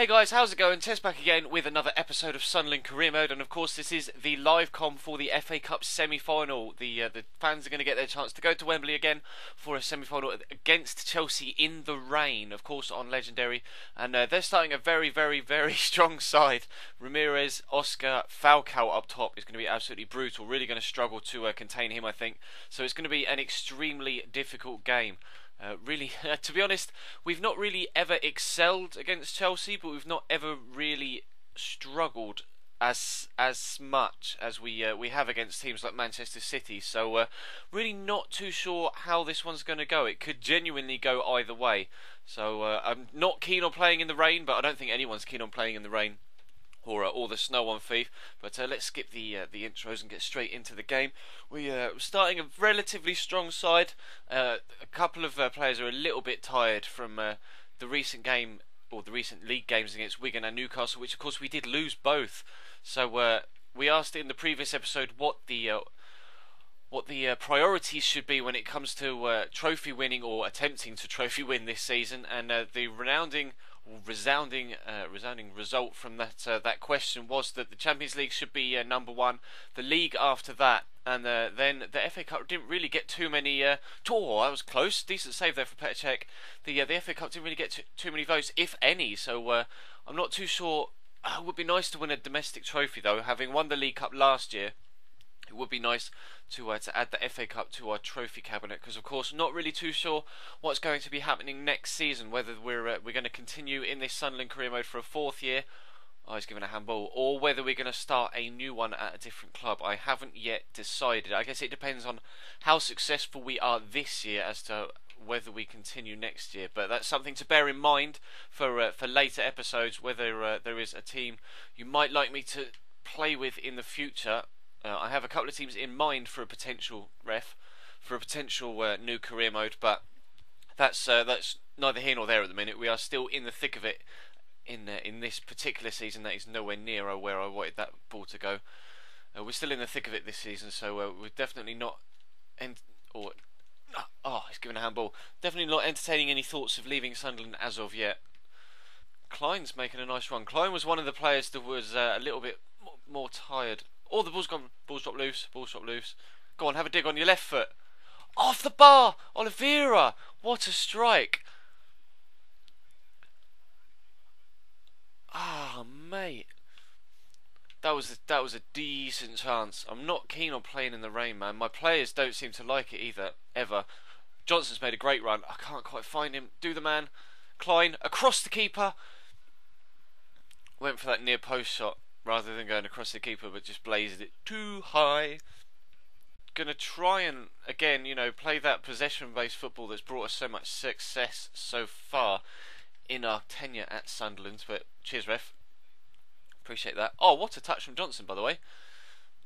Hey guys, how's it going? Tess back again with another episode of Sunderland Career Mode, and of course this is the live com for the FA Cup semi-final. The fans are going to get their chance to go to Wembley again for a semi-final against Chelsea in the rain, of course on Legendary, and they're starting a very strong side. Ramirez, Oscar, Falcao up top is going to be absolutely brutal. Really going to struggle to contain him, I think. So it's going to be an extremely difficult game. Really, to be honest, we've not really ever excelled against Chelsea, but we've not ever really struggled as much as we have against teams like Manchester City. So really not too sure how this one's going to go. It could genuinely go either way. So I'm not keen on playing in the rain, but I don't think anyone's keen on playing in the rain or the snow on FIFA. But let's skip the intros and get straight into the game. We're starting a relatively strong side. A couple of players are a little bit tired from the recent game, or the recent league games against Wigan and Newcastle, which of course we did lose both. So we asked in the previous episode what the priorities should be when it comes to trophy winning or attempting to trophy win this season, and the resounding result from that question was that the Champions League should be number one, the league after that, and then the FA Cup didn't really get too many. That was close, decent save there for Petr Cech. The FA Cup didn't really get too many votes, if any. So I'm not too sure. It would be nice to win a domestic trophy though, having won the League Cup last year. It would be nice to add the FA Cup to our trophy cabinet, because of course not really too sure what's going to be happening next season, whether we're going to continue in this Sunderland career mode for a fourth year. Oh, he's given a handball, or whether we're going to start a new one at a different club. I haven't yet decided. I guess it depends on how successful we are this year as to whether we continue next year, but that's something to bear in mind for later episodes, whether there is a team you might like me to play with in the future. I have a couple of teams in mind for a potential new career mode, but that's neither here nor there at the minute. We are still in the thick of it in this particular season. That is nowhere near where I wanted that ball to go. We're still in the thick of it this season, so we're definitely not he's given a handball. Definitely not entertaining any thoughts of leaving Sunderland as of yet. Klein's making a nice run. Klein was one of the players that was a little bit more tired. Oh, the ball's gone. Ball's dropped loose. Ball's dropped loose. Go on, have a dig on your left foot. Off the bar! Oliveira! What a strike! Ah, mate. That was a decent chance. I'm not keen on playing in the rain, man. My players don't seem to like it either, ever. Johnson's made a great run. I can't quite find him. Do the man. Klein, across the keeper. Went for that near post shot, rather than going across the keeper, but just blazed it too high. Gonna try and, again, play that possession-based football that's brought us so much success so far in our tenure at Sunderland. But cheers, ref. Appreciate that. Oh, what a touch from Johnson, by the way.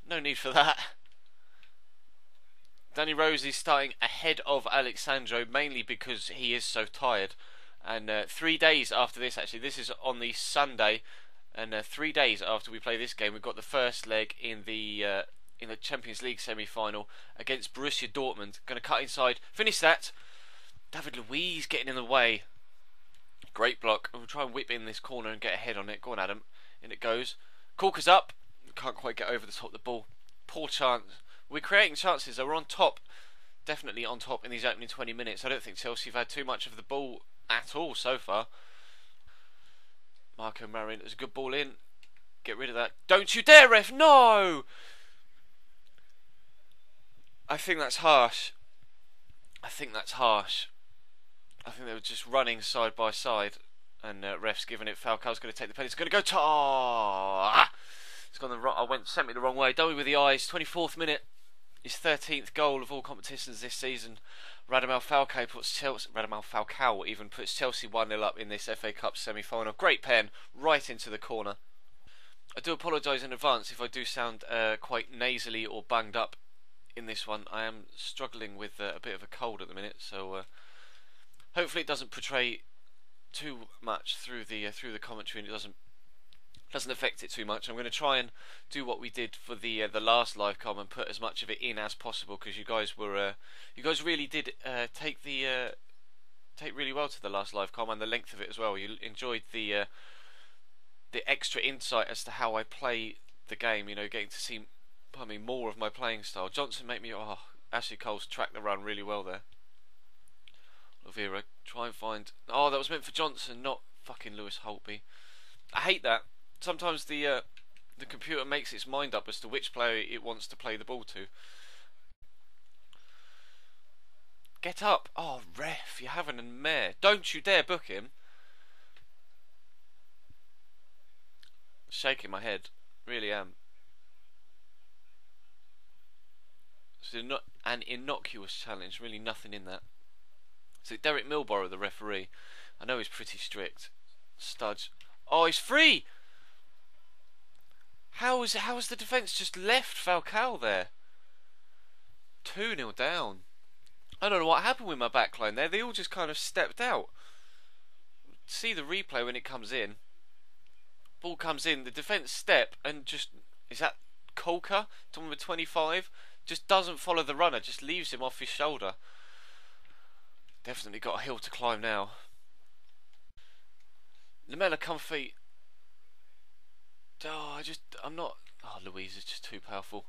No need for that. Danny Rose is starting ahead of Alexandro, mainly because he is so tired. And 3 days after this, actually, this is on the Sunday. And 3 days after we play this game, we've got the first leg in the Champions League semi-final against Borussia Dortmund. Going to cut inside, finish that. David Luiz getting in the way. Great block. We'll try and whip in this corner and get a head on it. Go on, Adam. In it goes. Corker's up. Can't quite get over the top of the ball. Poor chance. We're creating chances. We're on top. Definitely on top in these opening 20 minutes. I don't think Chelsea have had too much of the ball at all so far. Marco Marin, there's a good ball in. Get rid of that. Don't you dare, ref! No! I think that's harsh. I think they were just running side by side, and ref's giving it. Falcao's going to take the penalty. It's going to go to... It's gone the wrong... sent me the wrong way. Dummy with the eyes. 24th minute. His 13th goal of all competitions this season. Radamel Falcao even puts Chelsea 1-0 up in this FA Cup semi-final. Great pen, right into the corner. I do apologise in advance if I do sound quite nasally or banged up in this one. I am struggling with a bit of a cold at the minute, so hopefully it doesn't portray too much through the commentary, and it doesn't affect it too much. I'm going to try and do what we did for the last live com and put as much of it in as possible, because you guys really did take really well to the last live com and the length of it as well. You enjoyed the the extra insight as to how I play the game. You know, getting to see, I mean, more of my playing style. Johnson make me. Oh, Ashley Cole's tracked the run really well there. Oliveira, try and find. Oh, that was meant for Johnson, not fucking Lewis Holtby. I hate that. Sometimes the computer makes its mind up as to which player it wants to play the ball to. Get up! Oh, ref, you're having a mare. Don't you dare book him. Shaking my head, really am. So not an innocuous challenge, really nothing in that. So Derek Milborough, the referee, I know he's pretty strict. Studge. Oh, he's free! How has the defence just left Falcao there? 2-0 down. I don't know what happened with my backline there. They all just kind of stepped out. See the replay when it comes in. Ball comes in, the defence step and just... Is that Kolka? To number 25? Just doesn't follow the runner, just leaves him off his shoulder. Definitely got a hill to climb now. Lamela comfy. Oh, I'm not... Oh, Louise is just too powerful.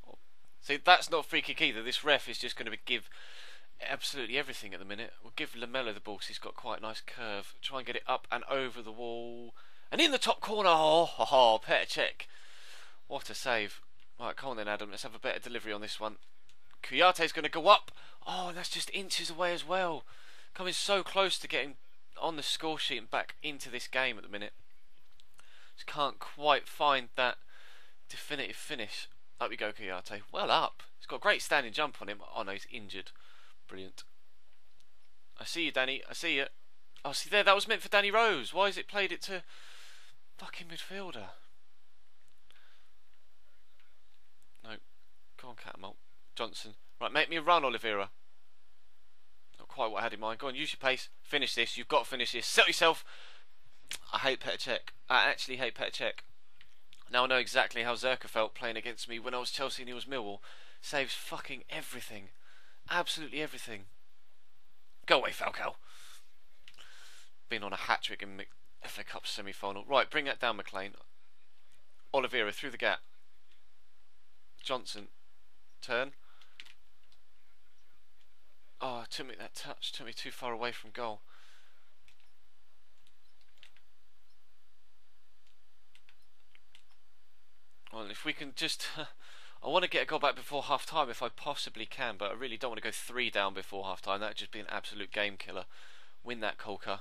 See, that's not free kick either. This ref is just going to give absolutely everything at the minute. We'll give Lamela the ball because he's got quite a nice curve. Try and get it up and over the wall. And in the top corner. Oh, Petr Cech. What a save. Right, come on then, Adam. Let's have a better delivery on this one. Kuyate's going to go up. Oh, and that's just inches away as well. Coming so close to getting on the score sheet and back into this game at the minute. Just can't quite find that definitive finish. Up we go, Kuyate. Well up. He's got a great standing jump on him. Oh no, he's injured. Brilliant. I see you, Danny. I see you. Oh, see there. That was meant for Danny Rose. Why has it played it to fucking midfielder? No. Come on, Catamol. Johnson. Right, make me a run, Oliveira. Not quite what I had in mind. Go on, use your pace. Finish this. You've got to finish this. Set yourself. I hate Petr Cech. I actually hate Petr Cech. Now I know exactly how Zerka felt playing against me when I was Chelsea and he was Millwall. Saves fucking everything. Absolutely everything. Go away, Falcao. Been on a hat-trick in the FA Cup semi-final. Right, bring that down, McLean. Oliveira through the gap. Johnson. Turn. Oh, it took me that touch. Took me too far away from goal. Well, if we can just... I want to get a goal back before half-time if I possibly can, but I really don't want to go 3 down before half-time. That would just be an absolute game killer. Win that Kolka.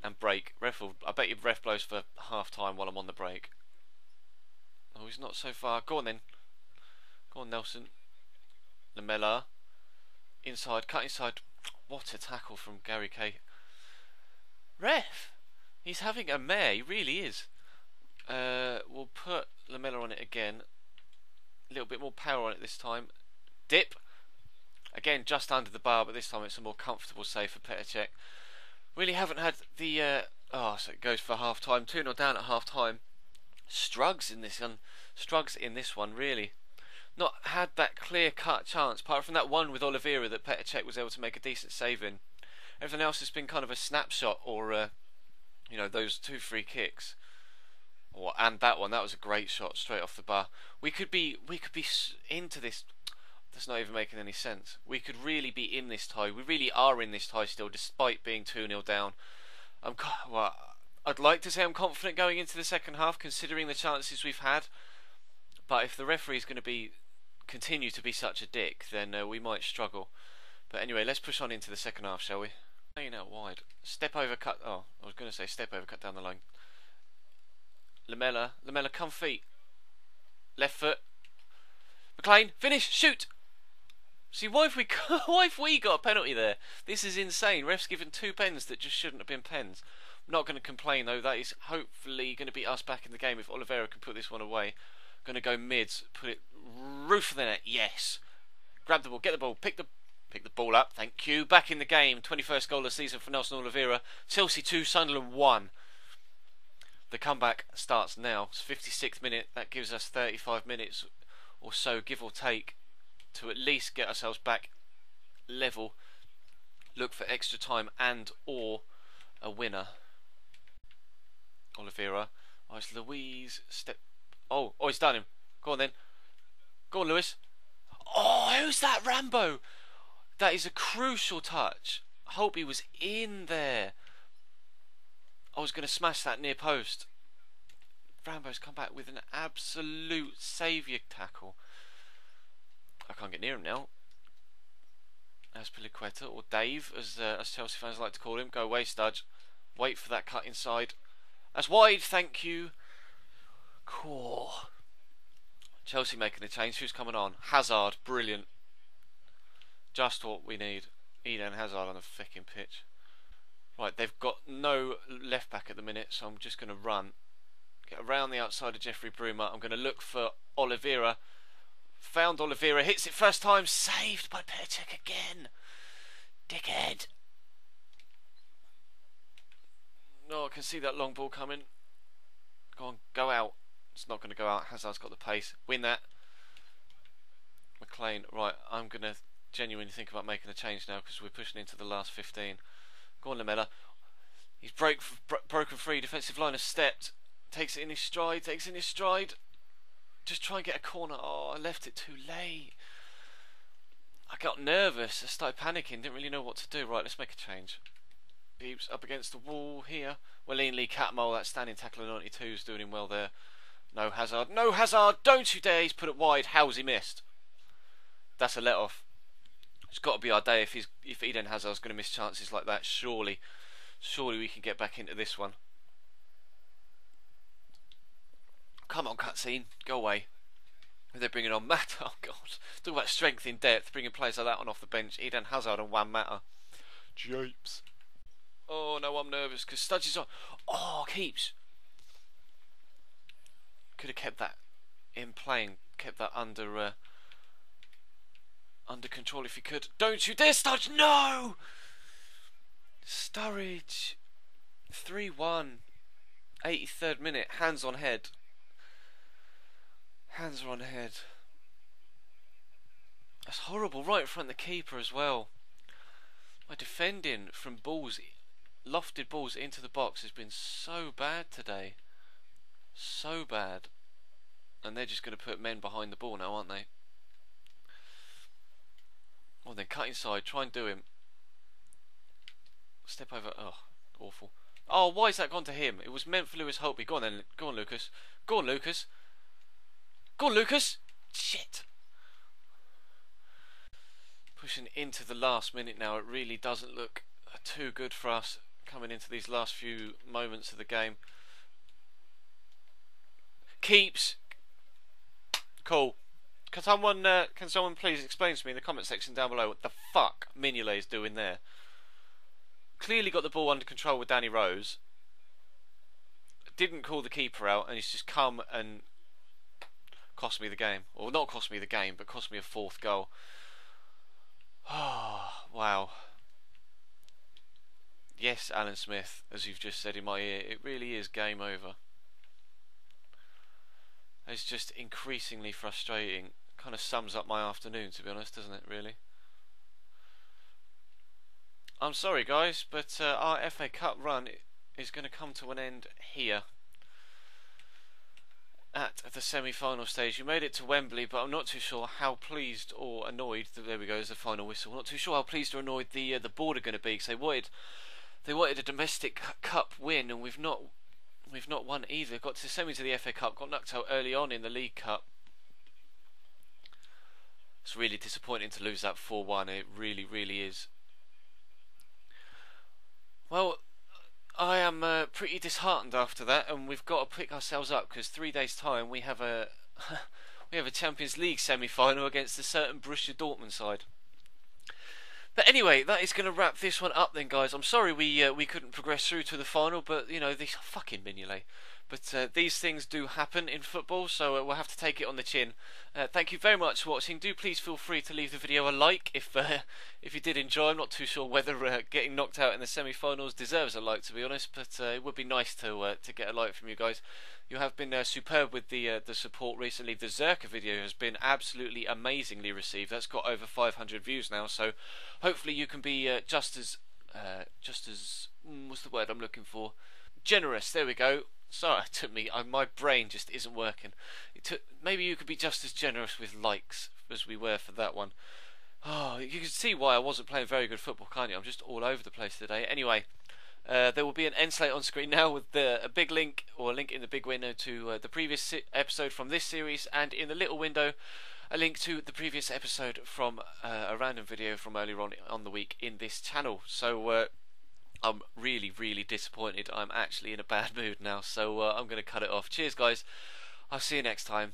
And break. I bet you ref blows for half-time while I'm on the break. Oh, he's not so far. Go on then. Go on, Nelson. Lamela. Inside. Cut inside. What a tackle from Gary Kay. Ref! He's having a mare. He really is. We'll put Lamela on it again. A little bit more power on it this time. Dip. Again, just under the bar, but this time it's a more comfortable save for Petr Cech. Really haven't had the... so it goes for half-time. 2-0 down at half-time. Strugs in this one, really. Not had that clear-cut chance, apart from that one with Oliveira that Petr Cech was able to make a decent save in. Everything else has been kind of a snapshot or, you know, those 2 free kicks. And that one, that was a great shot straight off the bar. We could be into this. That's not even making any sense. We could really be in this tie. We really are in this tie still, despite being 2-0 down. Well, I'd like to say I'm confident going into the second half, considering the chances we've had. But if the referee is going to continue to be such a dick, then we might struggle. But anyway, let's push on into the second half, shall we? Playing out wide. Step over cut. Oh, I was going to say step over cut down the line. Lamela, come feet. Left foot. McLean, finish, shoot. See, why have we got a penalty there? This is insane. Ref's given 2 pens that just shouldn't have been pens. I'm not going to complain though. That is hopefully going to be us back in the game if Oliveira can put this one away. Going to go mids, put it roof of the net. Yes. Grab the ball, get the ball, pick the ball up. Thank you. Back in the game. 21st goal of the season for Nelson Oliveira. Chelsea 2, Sunderland 1. The comeback starts now. It's 56th minute. That gives us 35 minutes or so, give or take, to at least get ourselves back level. Look for extra time and or a winner. Oliveira. Oh, it's Louise. Step. Oh, he's done him. Go on then. Go on, Lewis. Oh, who's that, Rambo? That is a crucial touch. I hope he was in there. I was going to smash that near post. Rambo's come back with an absolute saviour tackle. I can't get near him now. As Piliqueta, or Dave, as Chelsea fans like to call him. Go away, Studge. Wait for that cut inside. That's wide, thank you. Cool. Chelsea making a change. Who's coming on? Hazard, brilliant. Just what we need. Eden Hazard on the fucking pitch. Right, they've got no left back at the minute, so I'm just going to run. Get around the outside of Jeffrey Bruma. I'm going to look for Oliveira. Found Oliveira. Hits it first time. Saved by Perchek again. Dickhead. No, I can see that long ball coming. Go on, go out. It's not going to go out. Hazard's got the pace. Win that. McLean. Right, I'm going to genuinely think about making a change now because we're pushing into the last 15. Go on, Lamella. He's broken free. Defensive line has stepped. Takes it in his stride. Takes it in his stride. Just try and get a corner. Oh, I left it too late. I got nervous. I started panicking. Didn't really know what to do. Right, let's make a change. Beeps up against the wall here. Wallin Lee Catmull, that standing tackle of 92 is doing him well there. No Hazard. No Hazard! Don't you dare! He's put it wide. How's he missed? That's a let off. It's got to be our day if Eden Hazard's going to miss chances like that. Surely we can get back into this one. Come on, cutscene. Go away. They're bringing on Matt. Oh, God. Talk about strength in depth. Bringing players like that on off the bench. Eden Hazard and Juan Mata. Japes. Oh, no, I'm nervous because Studge is on. Oh, keeps. Could have kept that in playing. Kept that under control if he could. Don't you dare, Studge. No! Sturridge. 3-1. 83rd minute. Hands on head. Hands are on head. That's horrible. Right in front of the keeper as well. My defending from balls, lofted balls into the box has been so bad today. So bad. And they're just going to put men behind the ball now, aren't they? Well then, cut inside. Try and do him. Step over. Oh, awful. Oh, why is that gone to him? It was meant for Lewis Holtby. Go on then. Go on, Lucas. Go on, Lucas. Go on, Lucas! Shit! Pushing into the last minute now. It really doesn't look too good for us coming into these last few moments of the game. Keeps. Cool. Can someone please explain to me in the comment section down below what the fuck Mignolet is doing there? Clearly got the ball under control with Danny Rose. Didn't call the keeper out and he's just come and cost me the game. Or not cost me the game, but cost me a 4th goal. Oh, wow. Yes, Alan Smith, as you've just said in my ear, it really is game over. It's just increasingly frustrating. Kind of sums up my afternoon, to be honest, doesn't it, really? I'm sorry, guys, but our FA Cup run is going to come to an end here. At the semi-final stage, you made it to Wembley, but I'm not too sure how pleased or annoyed. There we go. There's the final whistle. I'm not too sure how pleased or annoyed the board are going to be because they wanted a domestic cup win, and we've not won either. Got to the semi to the FA Cup, got knocked out early on in the League Cup. It's really disappointing to lose that 4-1. It really, really is. Well, I am pretty disheartened after that, and we've got to pick ourselves up because 3 days' time we have a Champions League semi-final against a certain Borussia Dortmund side. But anyway, that is going to wrap this one up then, guys. I'm sorry we couldn't progress through to the final, but you know, these fucking Mignolet. But these things do happen in football, so we'll have to take it on the chin. Thank you very much for watching. Do please feel free to leave the video a like if you did enjoy. I'm not too sure whether getting knocked out in the semi-finals deserves a like, to be honest, but it would be nice to get a like from you guys. You have been superb with the support recently. The Zerka video has been absolutely amazingly received. That's got over 500 views now, so hopefully you can be just as what's the word I'm looking for? Generous. There we go. Sorry, it took me. My brain just isn't working. Maybe you could be just as generous with likes as we were for that one. Oh, you can see why I wasn't playing very good football, can't you? I'm just all over the place today. Anyway, there will be an end slate on screen now with a big link, or a link in the big window to the previous episode from this series, and in the little window a link to the previous episode from a random video from earlier on the week in this channel. So I'm really, really disappointed. I'm actually in a bad mood now, so I'm going to cut it off. Cheers, guys. I'll see you next time.